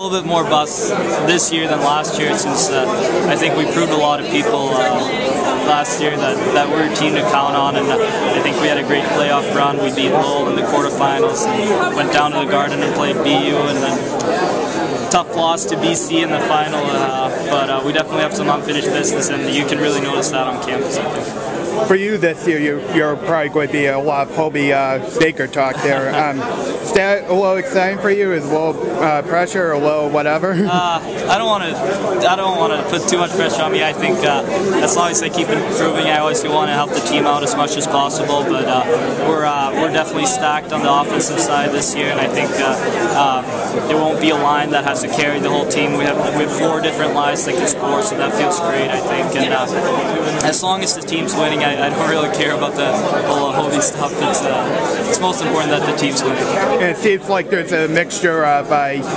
A little bit more buzz this year than last year, since I think we proved a lot of people last year that we're a team to count on, and I think we had a great playoff run. We beat Lowell in the quarterfinals and went down to the Garden and played BU, and then tough loss to BC in the final, but we definitely have some unfinished business, and you can really notice that on campus, I think. For you this year, you're probably going to be a lot of Hobey Baker talk there. Is that a little exciting for you? Is a little pressure or a little whatever? I don't want to put too much pressure on me. I think as long as I keep improving, I always want to help the team out as much as possible. But we're definitely stacked on the offensive side this year, and I think there won't be a line that has to carry the whole team. We have 4 different lines that can score, so that feels great, I think. And as long as the team's winning, I don't really care about the whole Hobey stuff. It's most important that the team's winning. And it seems like there's a mixture of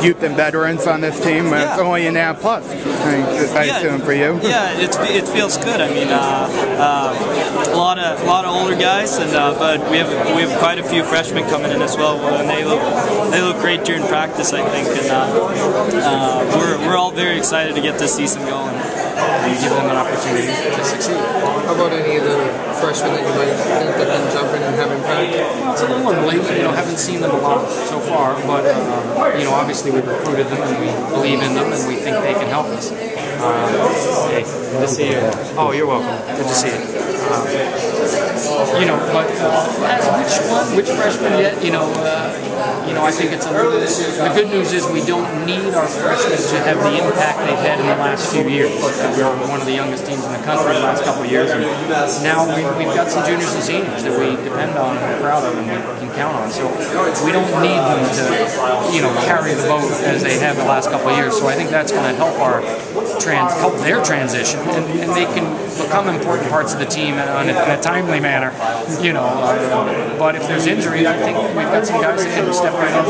youth and veterans on this team. Yeah. It's only an A+, I assume, for you. Yeah, it feels good. I mean, a lot of older guys, and but we have quite a few freshmen coming in as well, and they look great during practice, I think, and we're all very excited to get this season going. And give them an opportunity to succeed. How about any of the freshmen that you might think that can jump in and have impact? Well, it's a little early. Haven't seen them a lot so far, but obviously we recruited them and we believe in them and we think they can help us. Hey, good to see you. Oh, you're welcome. Good to see you. But which freshman yet? I think it's the good news is we don't need our freshmen to have the impact they've had in the last few years. We're one of the youngest teams in the country the last couple of years, and now we've got some juniors and seniors that we depend on and we're proud of and we can count on. So we don't need them to carry the boat as they have the last couple of years. So I think that's going to help help their transition, and they can become important parts of the team in a timely manner. But if there's injury, I think we've got some guys that can step right in.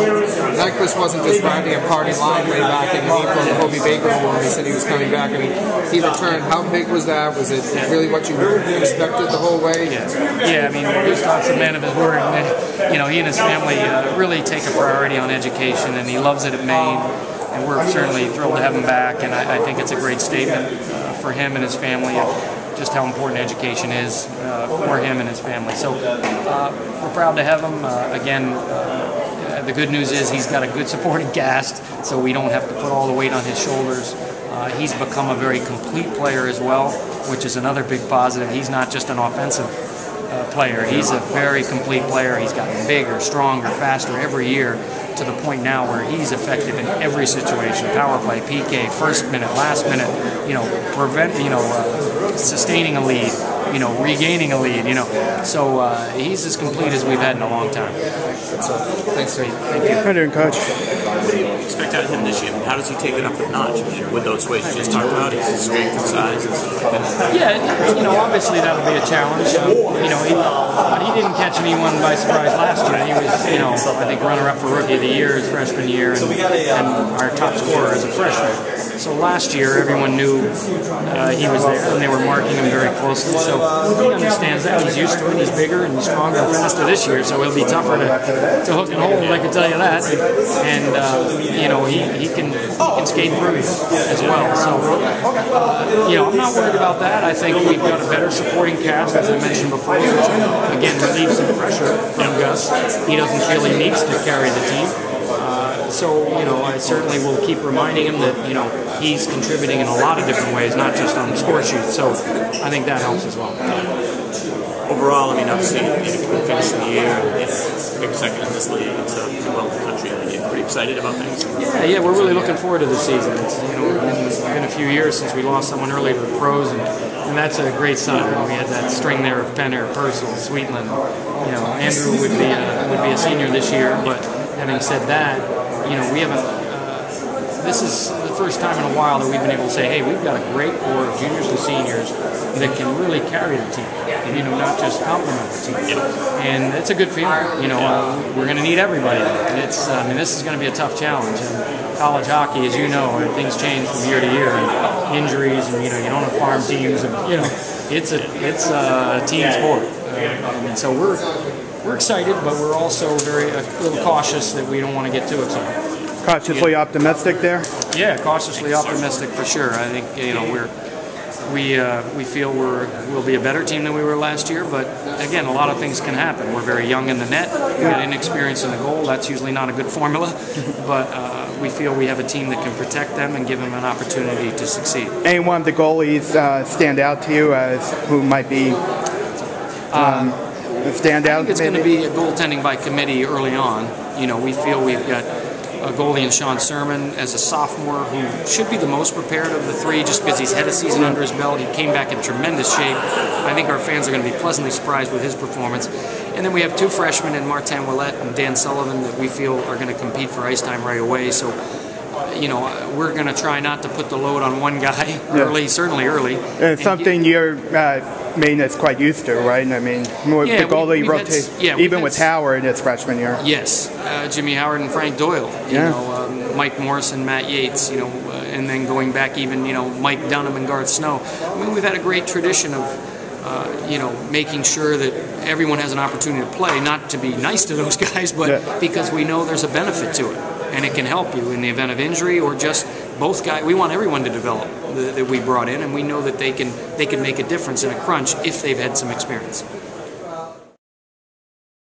Nyquist wasn't just riding a party line way back in April with Hobey Baker when he said he was coming back. I mean, he returned. How big was that? Was it really what you expected the whole way? Yeah. I mean, Gustav's a man of his word. And, he and his family really take a priority on education, and he loves it at Maine. And we're certainly thrilled to have him back, and I think it's a great statement for him and his family of just how important education is for him and his family. So we're proud to have him. The good news is he's got a good supporting cast, so we don't have to put all the weight on his shoulders. He's become a very complete player as well, which is another big positive. He's not just an offensive player. He's a very complete player. He's gotten bigger, stronger, faster every year, to the point now where he's effective in every situation: power play, PK, first minute, last minute, sustaining a lead, regaining a lead, So he's as complete as we've had in a long time. Thanks, Ray. Thank you. How you doing, Coach? What do you expect out of him this year? How does he take it up a notch? With those ways you just talked about, his strength and size and stuff like that. Yeah, obviously that'll be a challenge. But he didn't catch anyone by surprise last year. He was, I think, runner-up for Rookie of the Year his freshman year, and our top scorer as a freshman. So last year, everyone knew he was there, and they were marking him very closely. So he understands that. He's used to it. He's bigger and stronger and faster this year, so it'll be tougher to hook and hold, I can tell you that. And he can skate through as well. So I'm not worried about that. I think we've got a better supporting cast, as I mentioned before, which again relieves some pressure from Gus. He doesn't feel he needs to carry the team. I certainly will keep reminding him that, he's contributing in a lot of different ways, not just on the score sheet. So I think that helps as well. Overall, I mean, obviously, you're finishing the year, big second in this league, and so well in the country. I think you're pretty excited about things. Yeah, we're really looking forward to this season. It's been a few years since we lost someone early to the pros, and that's a great sign. We had that string there of Penner, Purcell, Sweetland. Andrew would be a senior this year, but having said that, we haven't. This is the first time in a while that we've been able to say, hey, we've got a great core of juniors and seniors that can really carry the team, not just complement the team. And it's a good feeling. We're going to need everybody. This is going to be a tough challenge. And college hockey, as you know, things change from year to year, and injuries, and you don't have farm teams, and it's a team sport. And so we're excited, but we're also a little cautious that we don't want to get too excited. cautiously optimistic there? Yeah, cautiously optimistic for sure. I think we feel we'll be a better team than we were last year, but again, a lot of things can happen. We're very young in the net, we got inexperience in the goal. That's usually not a good formula, but we feel we have a team that can protect them and give them an opportunity to succeed. Any one of the goalies stand out to you as who might be stand out? I think it's going to be a goaltending by committee early on. We feel we've got a goalie in Sean Sermon as a sophomore who should be the most prepared of the three just because he's had a season under his belt. He came back in tremendous shape. I think our fans are going to be pleasantly surprised with his performance. And then we have two freshmen in Martin Ouellette and Dan Sullivan that we feel are going to compete for ice time right away. So, we're going to try not to put the load on one guy early, certainly early. It's something you're Maine is quite used to, right? I mean, more the goalie rotate, even with Howard his freshman year. Yes, Jimmy Howard and Frank Doyle. Mike Morrison, Matt Yates. And then going back even Mike Dunham and Garth Snow. I mean, we've had a great tradition of making sure that everyone has an opportunity to play. Not to be nice to those guys, but because we know there's a benefit to it, and it can help you in the event of injury or just both guys. We want everyone to develop that we brought in, and we know that they can make a difference in a crunch if they've had some experience.